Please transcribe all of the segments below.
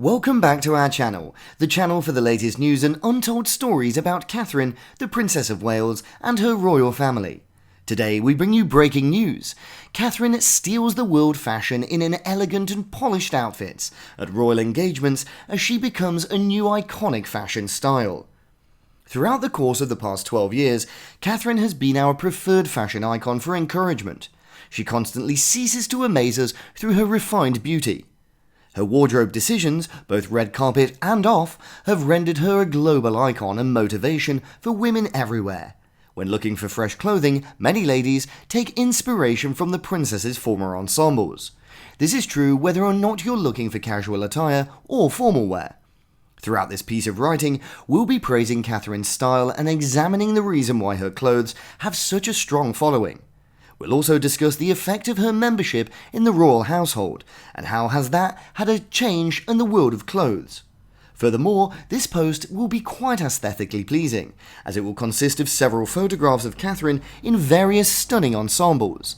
Welcome back to our channel, the channel for the latest news and untold stories about Catherine, the Princess of Wales, and her royal family. Today we bring you breaking news. Catherine steals the world fashion in an elegant and polished outfits at royal engagements as she becomes a new iconic fashion style. Throughout the course of the past 12 years, Catherine has been our preferred fashion icon for encouragement. She constantly ceases to amaze us through her refined beauty. Her wardrobe decisions, both red carpet and off, have rendered her a global icon and motivation for women everywhere. When looking for fresh clothing, many ladies take inspiration from the princess's former ensembles. This is true whether or not you're looking for casual attire or formal wear. Throughout this piece of writing, we'll be praising Catherine's style and examining the reason why her clothes have such a strong following. We'll also discuss the effect of her membership in the royal household, and how has that had a change in the world of clothes. Furthermore, this post will be quite aesthetically pleasing, as it will consist of several photographs of Catherine in various stunning ensembles.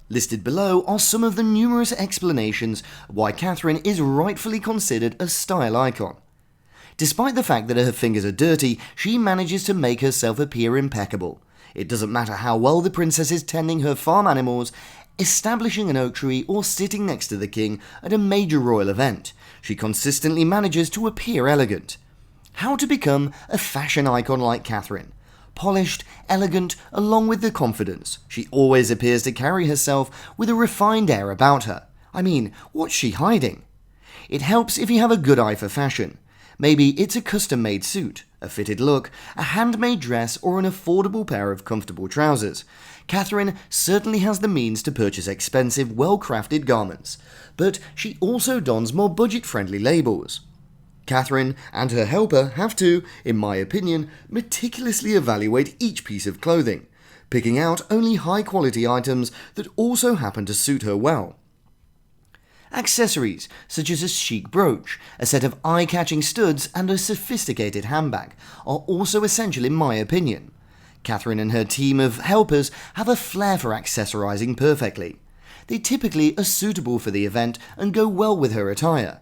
Listed below are some of the numerous explanations why Catherine is rightfully considered a style icon. Despite the fact that her fingers are dirty, she manages to make herself appear impeccable. It doesn't matter how well the princess is tending her farm animals, establishing an oak tree, or sitting next to the king at a major royal event. She consistently manages to appear elegant. How to become a fashion icon like Catherine? Polished, elegant, along with the confidence. She always appears to carry herself with a refined air about her. I mean, what's she hiding? It helps if you have a good eye for fashion. Maybe it's a custom-made suit, a fitted look, a handmade dress, or an affordable pair of comfortable trousers. Catherine certainly has the means to purchase expensive, well-crafted garments, but she also dons more budget-friendly labels. Catherine and her helper have to, in my opinion, meticulously evaluate each piece of clothing, picking out only high-quality items that also happen to suit her well. Accessories, such as a chic brooch, a set of eye-catching studs, and a sophisticated handbag, are also essential in my opinion. Catherine and her team of helpers have a flair for accessorizing perfectly. They typically are suitable for the event and go well with her attire.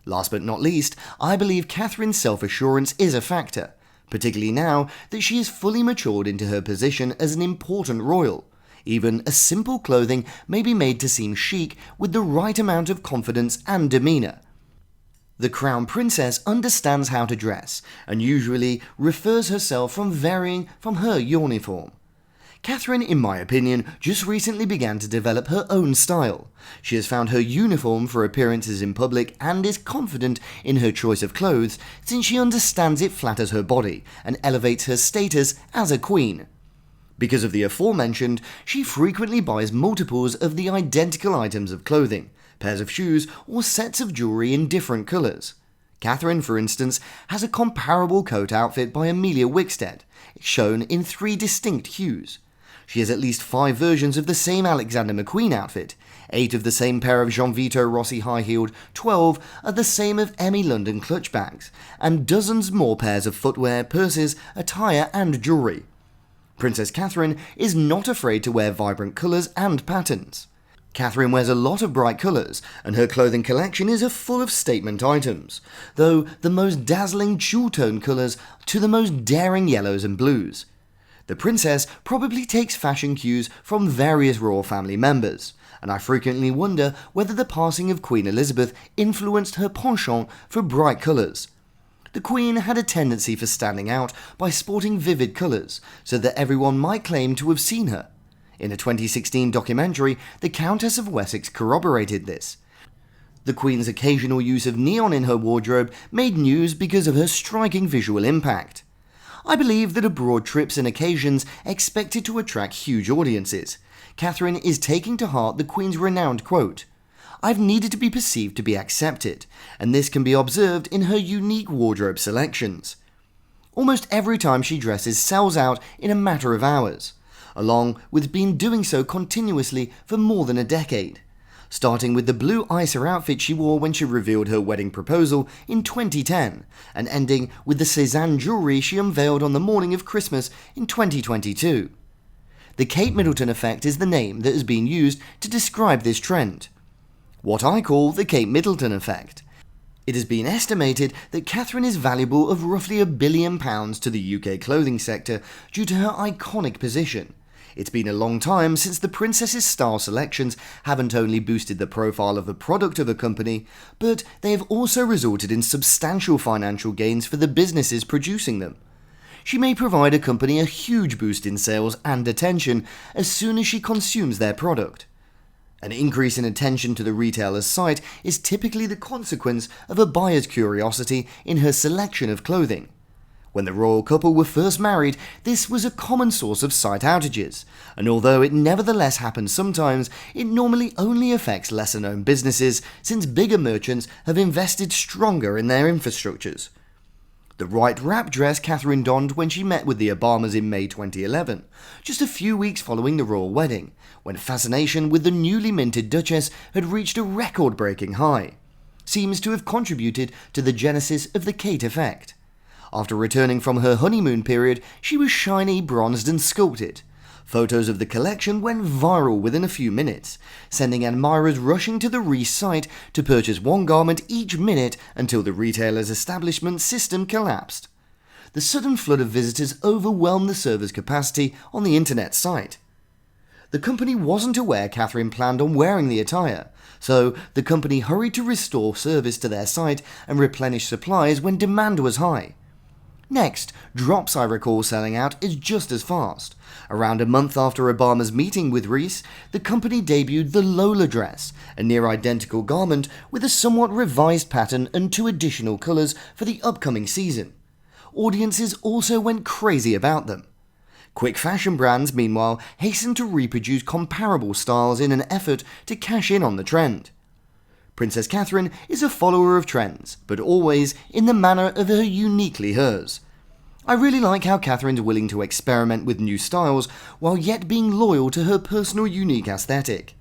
Last but not least, I believe Catherine's self-assurance is a factor, particularly now that she is fully matured into her position as an important royal. Even a simple clothing may be made to seem chic with the right amount of confidence and demeanor. The Crown Princess understands how to dress, and usually refers herself from varying from her uniform. Catherine, in my opinion, just recently began to develop her own style. She has found her uniform for appearances in public and is confident in her choice of clothes, since she understands it flatters her body and elevates her status as a queen. Because of the aforementioned, she frequently buys multiples of the identical items of clothing, pairs of shoes, or sets of jewellery in different colours. Catherine, for instance, has a comparable coat outfit by Amelia Wickstead, shown in 3 distinct hues. She has at least 5 versions of the same Alexander McQueen outfit, 8 of the same pair of Jean Vito Rossi high-heeled, 12 are the same of Emmy London clutch bags, and dozens more pairs of footwear, purses, attire, and jewellery. Princess Catherine is not afraid to wear vibrant colours and patterns. Catherine wears a lot of bright colours, and her clothing collection is full of statement items, though the most dazzling jewel-tone colours to the most daring yellows and blues. The princess probably takes fashion cues from various royal family members, and I frequently wonder whether the passing of Queen Elizabeth influenced her penchant for bright colours. The Queen had a tendency for standing out by sporting vivid colours, so that everyone might claim to have seen her. In a 2016 documentary, the Countess of Wessex corroborated this. The Queen's occasional use of neon in her wardrobe made news because of her striking visual impact. I believe that abroad trips and occasions expected to attract huge audiences. Catherine is taking to heart the Queen's renowned quote, "I've needed to be perceived to be accepted," and this can be observed in her unique wardrobe selections. Almost every time she dresses sells out in a matter of hours, along with being doing so continuously for more than a decade. Starting with the blue Isa outfit she wore when she revealed her wedding proposal in 2010, and ending with the Cézanne jewellery she unveiled on the morning of Christmas in 2022. The Kate Middleton effect is the name that has been used to describe this trend. What I call the Kate Middleton effect. It has been estimated that Catherine is valuable of roughly £1 billion to the UK clothing sector due to her iconic position. It's been a long time since the princess's style selections haven't only boosted the profile of the product of a company, but they have also resulted in substantial financial gains for the businesses producing them. She may provide a company a huge boost in sales and attention as soon as she consumes their product. An increase in attention to the retailer's site is typically the consequence of a buyer's curiosity in her selection of clothing. When the royal couple were first married, this was a common source of site outages, and although it nevertheless happens sometimes, it normally only affects lesser-known businesses since bigger merchants have invested stronger in their infrastructures. The white wrap dress Catherine donned when she met with the Obamas in May 2011, just a few weeks following the royal wedding, when fascination with the newly minted Duchess had reached a record-breaking high, seems to have contributed to the genesis of the Kate effect. After returning from her honeymoon period, she was shiny, bronzed and sculpted. Photos of the collection went viral within a few minutes, sending admirers rushing to the Reiss site to purchase one garment each minute until the retailer's establishment system collapsed. The sudden flood of visitors overwhelmed the server's capacity on the internet site. The company wasn't aware Catherine planned on wearing the attire, so the company hurried to restore service to their site and replenish supplies when demand was high. Next, drops I recall selling out is just as fast. Around a month after Obama's meeting with Reiss, the company debuted the Lola Dress, a near-identical garment with a somewhat revised pattern and 2 additional colours for the upcoming season. Audiences also went crazy about them. Quick fashion brands, meanwhile, hastened to reproduce comparable styles in an effort to cash in on the trend. Princess Catherine is a follower of trends, but always in the manner of her uniquely hers. I really like how Catherine's willing to experiment with new styles while yet being loyal to her personal unique aesthetic.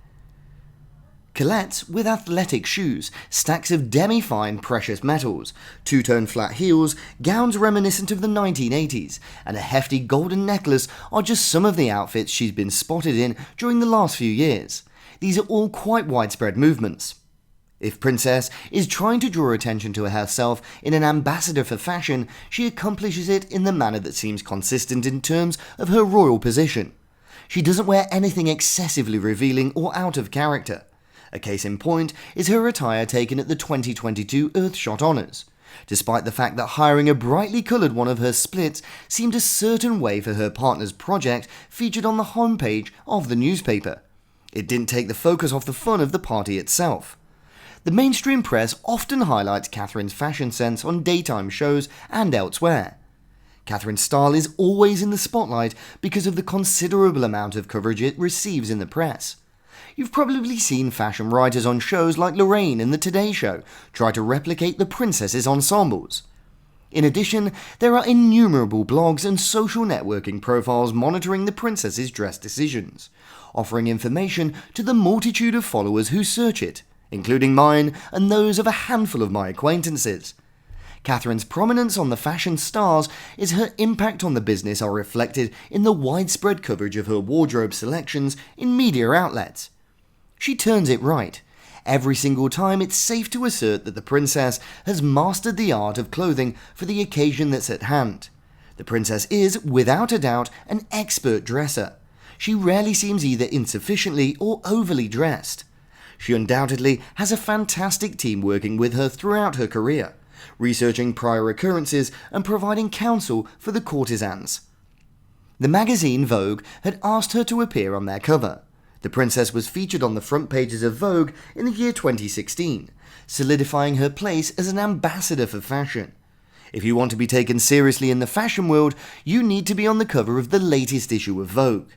Colettes with athletic shoes, stacks of demi-fine precious metals, two-tone flat heels, gowns reminiscent of the 1980s, and a hefty golden necklace are just some of the outfits she's been spotted in during the last few years. These are all quite widespread movements. If Princess is trying to draw attention to herself in an ambassador for fashion, she accomplishes it in the manner that seems consistent in terms of her royal position. She doesn't wear anything excessively revealing or out of character. A case in point is her attire taken at the 2022 Earthshot Honours. Despite the fact that hiring a brightly coloured one of her splits seemed a certain way for her partner's project featured on the homepage of the newspaper, it didn't take the focus off the fun of the party itself. The mainstream press often highlights Catherine's fashion sense on daytime shows and elsewhere. Catherine's style is always in the spotlight because of the considerable amount of coverage it receives in the press. You've probably seen fashion writers on shows like Lorraine and The Today Show try to replicate the princess's ensembles. In addition, there are innumerable blogs and social networking profiles monitoring the princess's dress decisions, offering information to the multitude of followers who search it, including mine and those of a handful of my acquaintances. Catherine's prominence on the fashion stars is her impact on the business are reflected in the widespread coverage of her wardrobe selections in media outlets. She turns it right. Every single time it's safe to assert that the princess has mastered the art of clothing for the occasion that's at hand. The princess is, without a doubt, an expert dresser. She rarely seems either insufficiently or overly dressed. She undoubtedly has a fantastic team working with her throughout her career, researching prior occurrences and providing counsel for the courtesans. The magazine Vogue had asked her to appear on their cover. The princess was featured on the front pages of Vogue in the year 2016, solidifying her place as an ambassador for fashion. If you want to be taken seriously in the fashion world, you need to be on the cover of the latest issue of Vogue.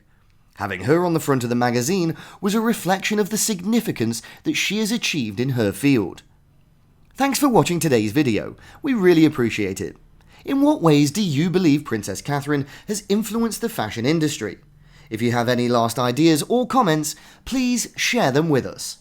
Having her on the front of the magazine was a reflection of the significance that she has achieved in her field. Thanks for watching today's video, we really appreciate it. In what ways do you believe Princess Catherine has influenced the fashion industry? If you have any last ideas or comments, please share them with us.